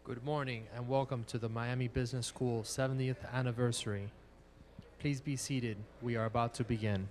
Good morning and welcome to the Miami Business School 70th anniversary. Please be seated. We are about to begin.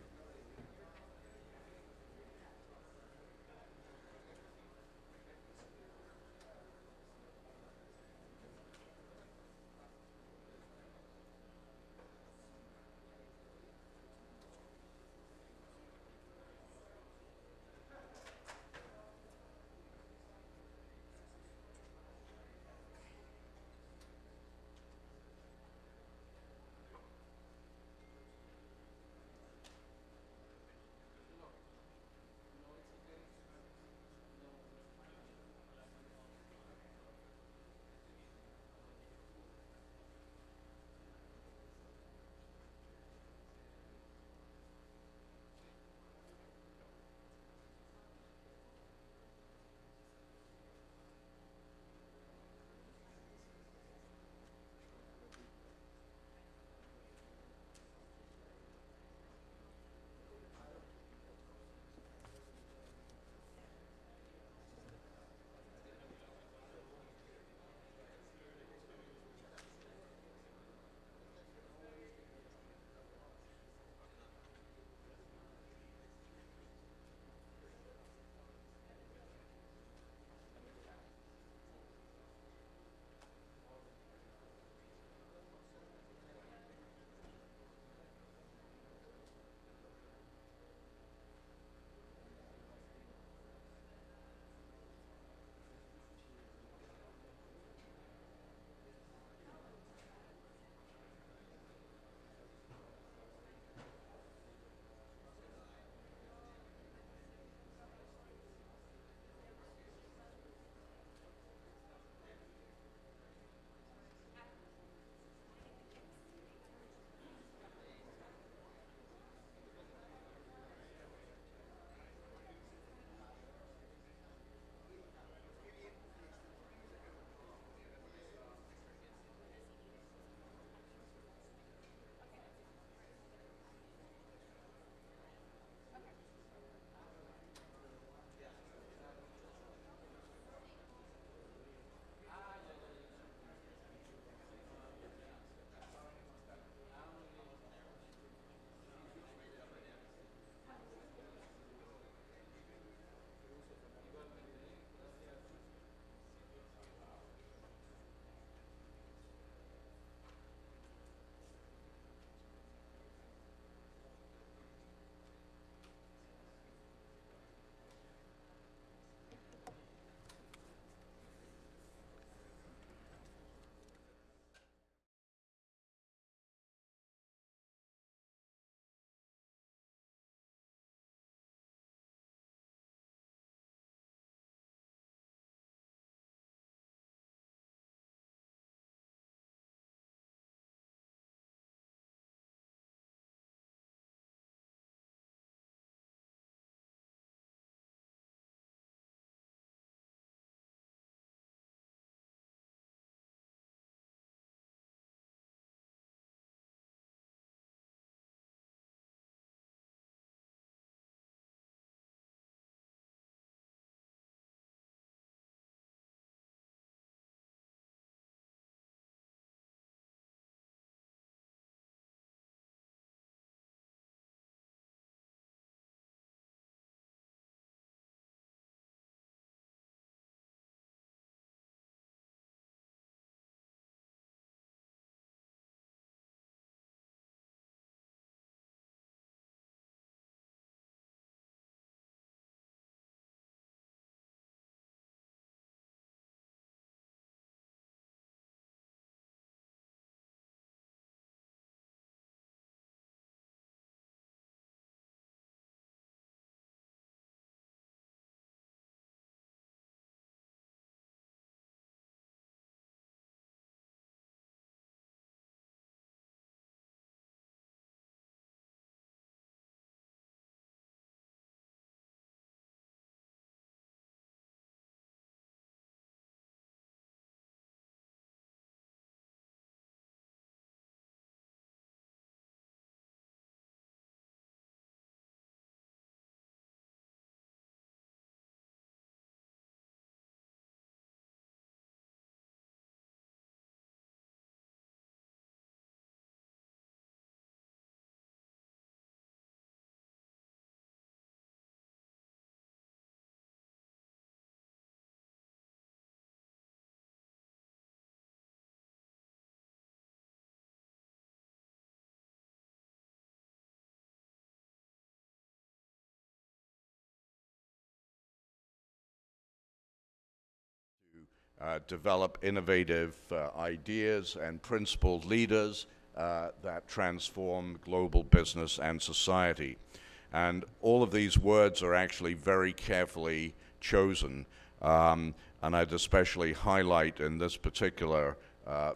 develop innovative ideas and principled leaders that transform global business and society. And all of these words are actually very carefully chosen, and I'd especially highlight in this particular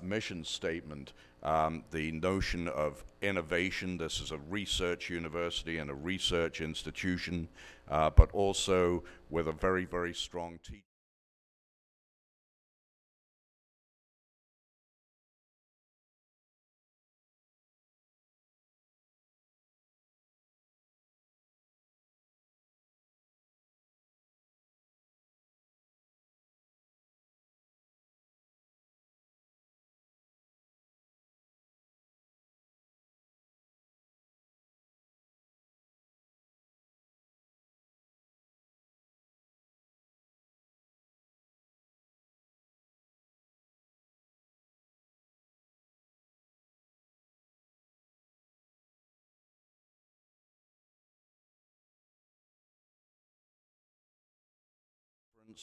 mission statement the notion of innovation. This is a research university and a research institution, but also with a very, very strong teaching.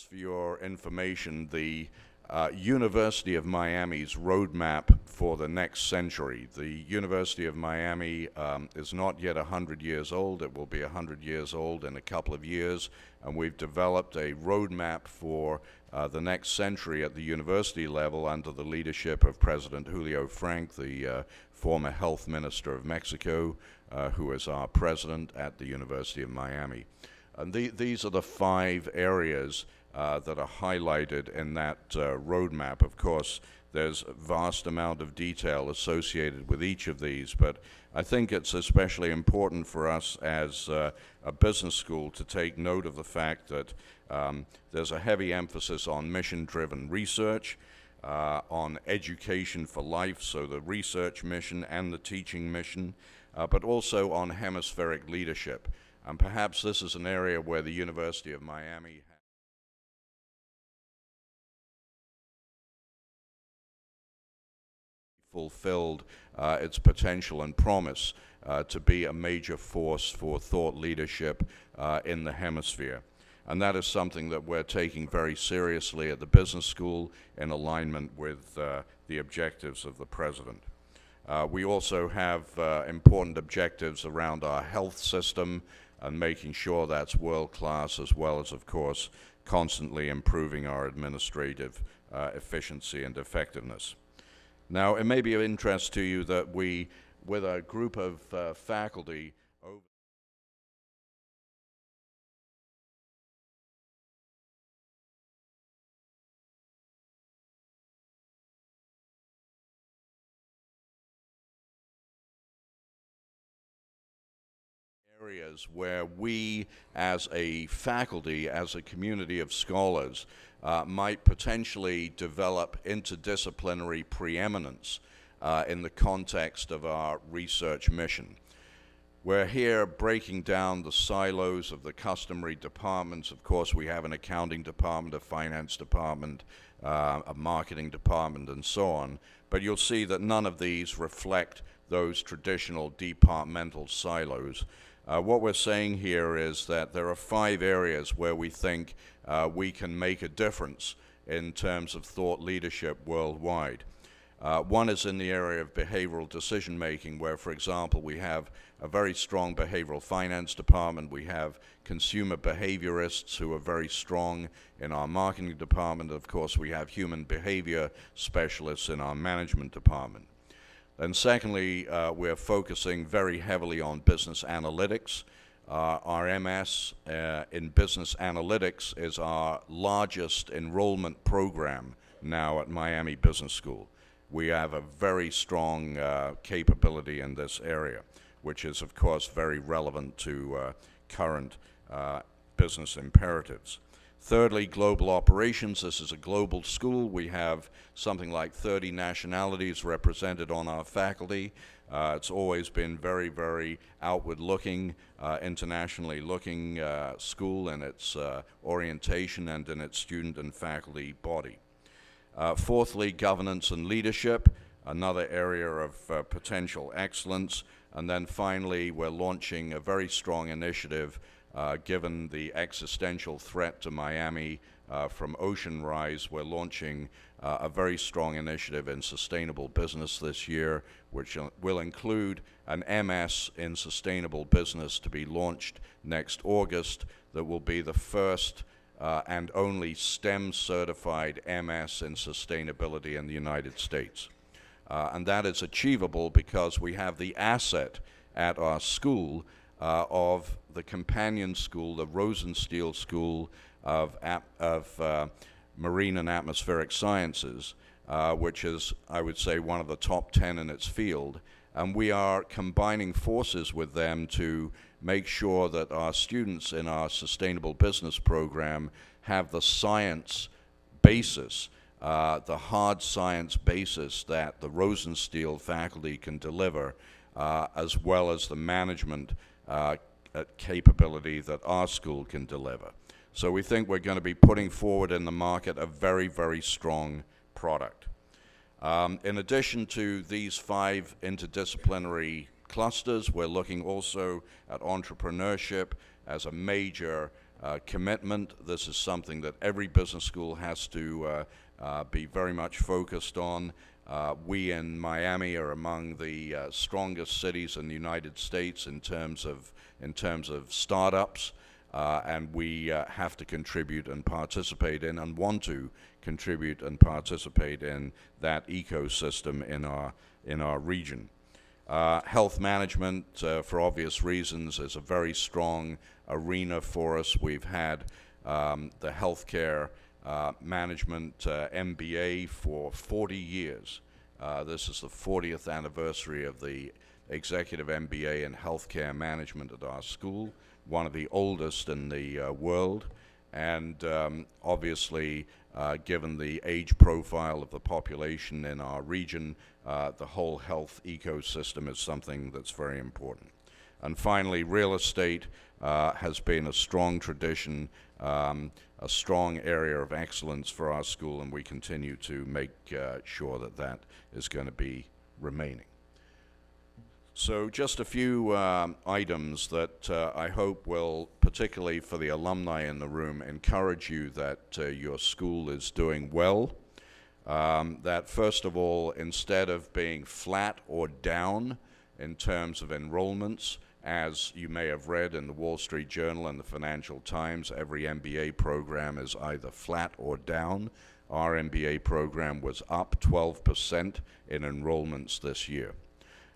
For your information, the University of Miami's roadmap for the next century. The University of Miami is not yet 100 years old. It will be 100 years old in a couple of years, and we've developed a roadmap for the next century at the university level under the leadership of President Julio Frank, the former health minister of Mexico, who is our president at the University of Miami. And these are the 5 areas that are highlighted in that roadmap. Of course, there's a vast amount of detail associated with each of these, but I think it's especially important for us as a business school to take note of the fact that there's a heavy emphasis on mission-driven research, on education for life, so the research mission and the teaching mission, but also on hemispheric leadership. And perhaps this is an area where the University of Miami fulfilled its potential and promise to be a major force for thought leadership in the hemisphere. And that is something that we're taking very seriously at the business school in alignment with the objectives of the president. We also have important objectives around our health system and making sure that's world-class, as well as, of course, constantly improving our administrative efficiency and effectiveness. Now, it may be of interest to you that we, with a group of faculty, areas where we as a faculty, as a community of scholars, might potentially develop interdisciplinary preeminence in the context of our research mission. We're here breaking down the silos of the customary departments. Of course, we have an accounting department, a finance department, a marketing department, and so on. But you'll see that none of these reflect those traditional departmental silos. What we're saying here is that there are 5 areas where we think we can make a difference in terms of thought leadership worldwide. One is in the area of behavioral decision making, where, for example, we have a very strong behavioral finance department. We have consumer behaviorists who are very strong in our marketing department. Of course, we have human behavior specialists in our management department. And secondly, we're focusing very heavily on business analytics. Our MS in business analytics is our largest enrollment program now at Miami Business School. We have a very strong capability in this area, which is, of course, very relevant to current business imperatives. Thirdly, global operations. This is a global school. We have something like 30 nationalities represented on our faculty. It's always been very, very outward-looking, internationally looking school in its orientation and in its student and faculty body. Fourthly, governance and leadership, another area of potential excellence. And then finally, we're launching a very strong initiative Given the existential threat to Miami from ocean rise, we're launching a very strong initiative in sustainable business this year, which will include an MS in sustainable business to be launched next August that will be the first and only STEM certified MS in sustainability in the United States. And that is achievable because we have the asset at our school of the companion school, the Rosenstiel School of Marine and Atmospheric Sciences, which is, I would say, one of the top 10 in its field. And we are combining forces with them to make sure that our students in our Sustainable Business program have the science basis, the hard science basis that the Rosenstiel faculty can deliver, as well as the management capability that our school can deliver. So we think we're going to be putting forward in the market a very, very strong product. In addition to these 5 interdisciplinary clusters, we're looking also at entrepreneurship as a major commitment. This is something that every business school has to be very much focused on. We in Miami are among the strongest cities in the United States in terms of startups, and we have to contribute and participate in, and want to contribute and participate in that ecosystem in our region. Health management, for obvious reasons, is a very strong arena for us. We've had the healthcare management MBA for 40 years. This is the 40th anniversary of the Executive MBA in Healthcare Management at our school, one of the oldest in the world, and obviously, given the age profile of the population in our region, the whole health ecosystem is something that's very important. And finally, real estate has been a strong tradition, a strong area of excellence for our school, and we continue to make sure that that is going to be remaining. So just a few items that I hope will, particularly for the alumni in the room, encourage you that your school is doing well. That first of all, instead of being flat or down in terms of enrollments, as you may have read in the Wall Street Journal and the Financial Times, every MBA program is either flat or down. Our MBA program was up 12% in enrollments this year.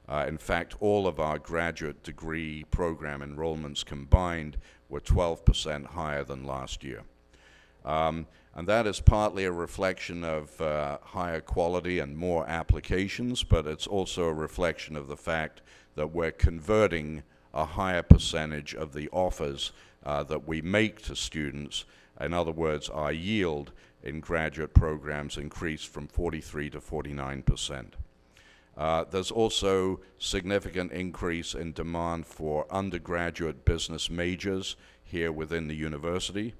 In fact, all of our graduate degree program enrollments combined were 12% higher than last year. And that is partly a reflection of higher quality and more applications, but it's also a reflection of the fact that we're converting a higher percentage of the offers that we make to students. In other words, our yield in graduate programs increased from 43 to 49%. There's also significant increase in demand for undergraduate business majors here within the university.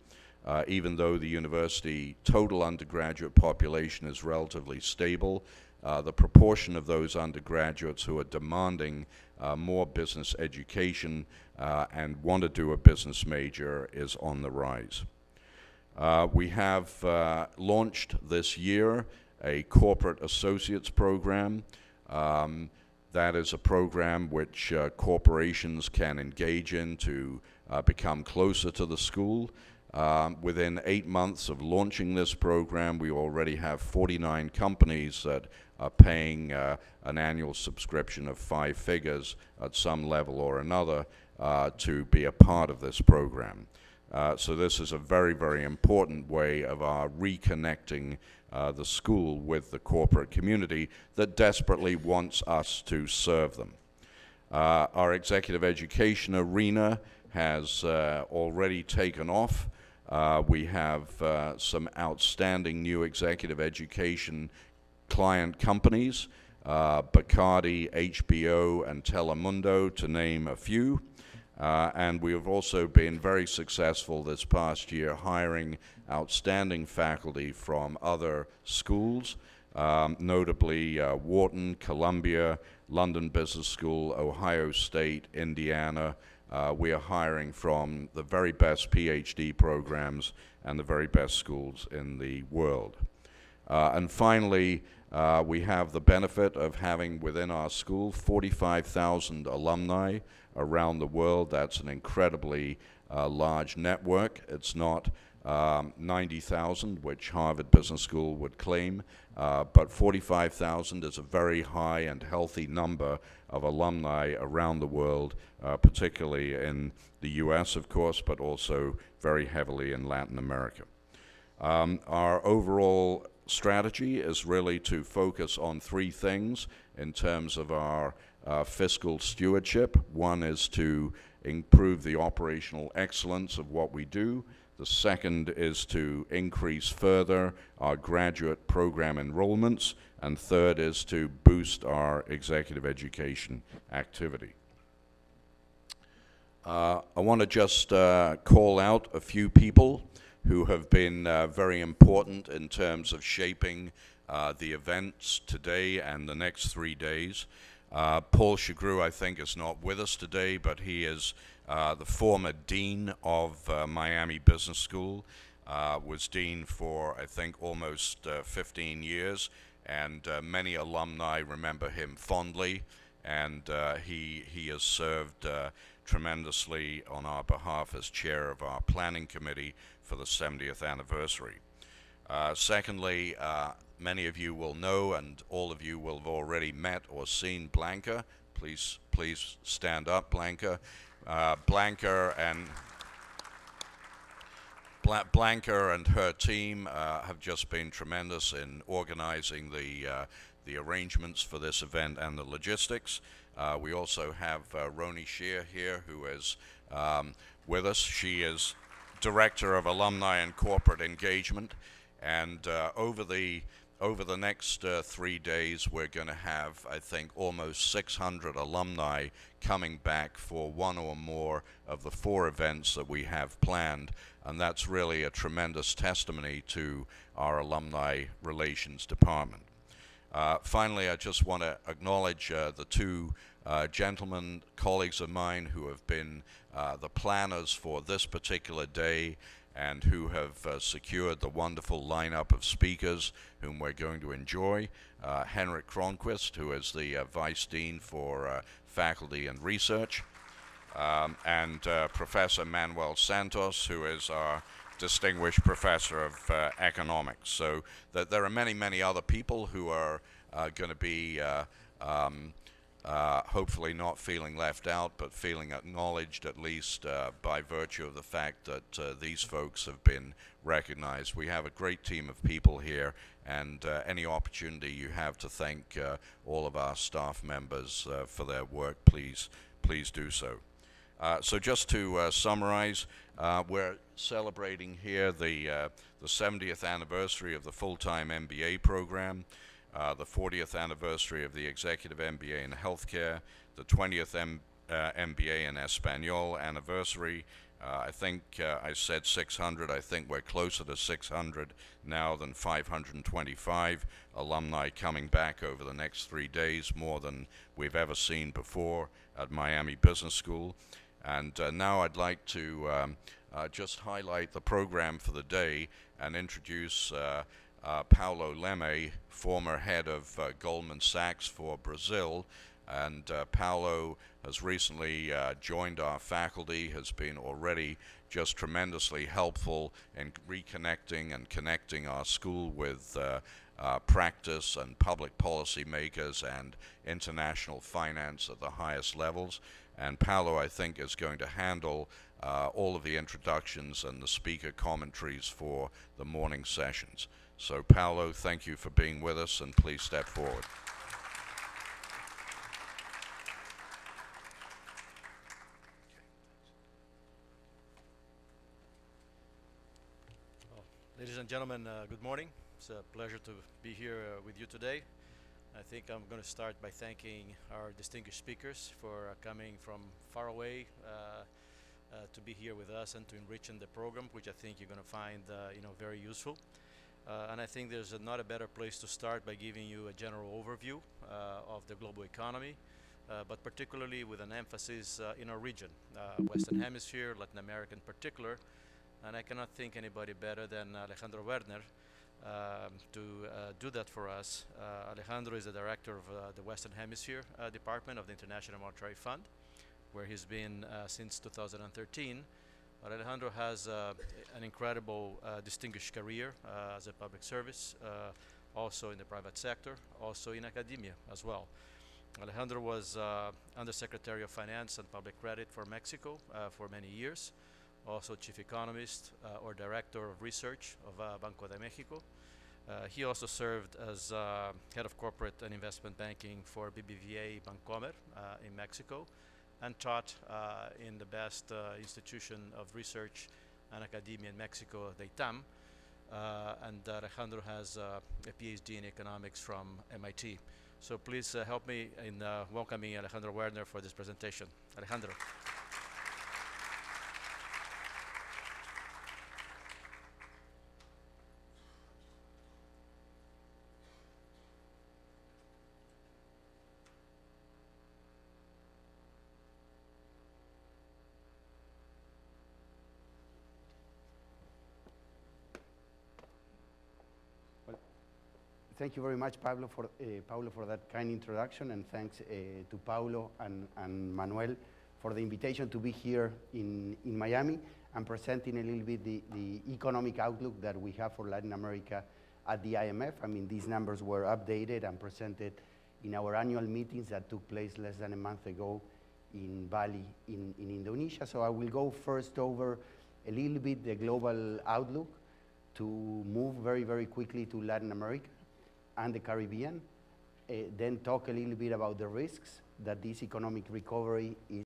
Even though the university total undergraduate population is relatively stable, the proportion of those undergraduates who are demanding more business education and want to do a business major is on the rise. We have launched this year a corporate associates program. That is a program which corporations can engage in to become closer to the school. Within 8 months of launching this program, we already have 49 companies that are paying an annual subscription of 5 figures at some level or another to be a part of this program. So this is a very, very important way of our reconnecting the school with the corporate community that desperately wants us to serve them. Our executive education arena has already taken off. We have some outstanding new executive education client companies, Bacardi, HBO, and Telemundo, to name a few. And we have also been very successful this past year hiring outstanding faculty from other schools, notably Wharton, Columbia, London Business School, Ohio State, Indiana, we are hiring from the very best PhD programs and the very best schools in the world. And finally, we have the benefit of having within our school 45,000 alumni around the world. That's an incredibly large network. It's not 90,000, which Harvard Business School would claim, but 45,000 is a very high and healthy number of alumni around the world, particularly in the US, of course, but also very heavily in Latin America. Our overall strategy is really to focus on three things in terms of our fiscal stewardship. One is to improve the operational excellence of what we do. The second is to increase further our graduate program enrollments. And third is to boost our executive education activity. I want to just call out a few people who have been very important in terms of shaping the events today and the next 3 days. Paul Chagru, I think, is not with us today, but he is the former dean of Miami Business School, was dean for, I think, almost 15 years, and many alumni remember him fondly, and he has served tremendously on our behalf as chair of our planning committee for the 70th anniversary. Secondly, many of you will know, and all of you will have already met or seen Blanca. Please stand up, Blanca. Blanca and her team have just been tremendous in organizing the arrangements for this event and the logistics. We also have Roni Shear here, who is with us. She is Director of Alumni and Corporate Engagement, and over the next 3 days, we're going to have, I think, almost 600 alumni coming back for one or more of the 4 events that we have planned, and that's really a tremendous testimony to our alumni relations department. Finally, I just want to acknowledge the 2 gentlemen, colleagues of mine, who have been the planners for this particular day and who have secured the wonderful lineup of speakers whom we're going to enjoy. Henrik Cronquist, who is the Vice Dean for Faculty and Research, and Professor Manuel Santos, who is our Distinguished Professor of Economics. So there are many, many other people who are going to be hopefully not feeling left out, but feeling acknowledged, at least by virtue of the fact that these folks have been recognized. We have a great team of people here, and any opportunity you have to thank all of our staff members for their work, please do so. So just to summarize, we're celebrating here the 70th anniversary of the full-time MBA program, the 40th anniversary of the Executive MBA in Healthcare, the 20th MBA in Espanol anniversary. I think I said 600. I think we're closer to 600 now than 525 alumni coming back over the next 3 days, more than we've ever seen before at Miami Business School. And now I'd like to just highlight the program for the day and introduce Paulo Leme, former head of Goldman Sachs for Brazil. And Paulo has recently joined our faculty, has been already just tremendously helpful in reconnecting and connecting our school with practice and public policy makers and international finance at the highest levels. And Paulo, I think, is going to handle all of the introductions and the speaker commentaries for the morning sessions. So Paulo, thank you for being with us, and please step forward. Ladies and gentlemen, good morning. It's a pleasure to be here with you today. I think I'm going to start by thanking our distinguished speakers for coming from far away to be here with us and to enrich in the program, which I think you're going to find very useful. And I think there's not a better place to start by giving you a general overview of the global economy, but particularly with an emphasis in our region, Western Hemisphere, Latin America in particular. And I cannot think anybody better than Alejandro Werner to do that for us. Alejandro is the director of the Western Hemisphere Department of the International Monetary Fund, where he's been since 2013. But Alejandro has an incredible distinguished career as a public service, also in the private sector, also in academia as well. Alejandro was Undersecretary of Finance and Public Credit for Mexico for many years, also Chief Economist or Director of Research of Banco de Mexico. He also served as Head of Corporate and Investment Banking for BBVA Bancomer in Mexico, and taught in the best institution of research and academia in Mexico, the ITAM. And Alejandro has a PhD in economics from MIT. So please help me in welcoming Alejandro Werner for this presentation. Alejandro. Thank you very much, Pablo, for that kind introduction, and thanks to Paulo and Manuel for the invitation to be here in Miami and presenting a little bit the economic outlook that we have for Latin America at the IMF. I mean, these numbers were updated and presented in our annual meetings that took place less than a month ago in Bali, in Indonesia. So I will go first over a little bit the global outlook to move very, very quickly to Latin America and the Caribbean, then talk a little bit about the risks that this economic recovery is